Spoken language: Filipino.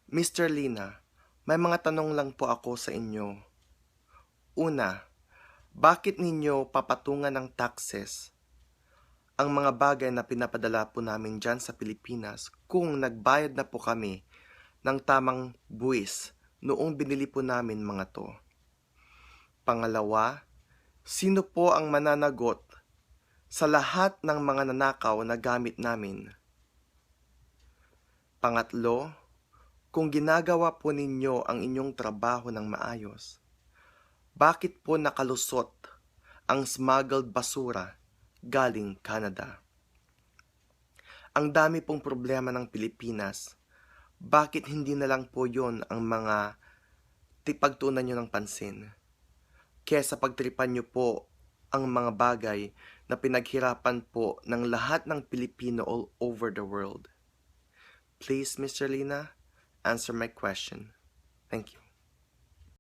Mr. Lina, may mga tanong lang po ako sa inyo. Una, bakit ninyo papatungan ng taxes ang mga bagay na pinapadala po namin dyan sa Pilipinas kung nagbayad na po kami ng tamang buwis noong binili po namin mga to? Pangalawa, sino po ang mananagot sa lahat ng mga nanakaw na gamit namin? Pangatlo, kung ginagawa po ninyo ang inyong trabaho ng maayos, bakit po nakalusot ang smuggled basura galing Canada? Ang dami pong problema ng Pilipinas. Bakit hindi na lang po yon ang mga pagtuunan nyo ng pansin? Kesa pagtripan nyo po ang mga bagay na pinaghirapan po ng lahat ng Pilipino all over the world. Please, Mr. Lina, answer my question. Thank you.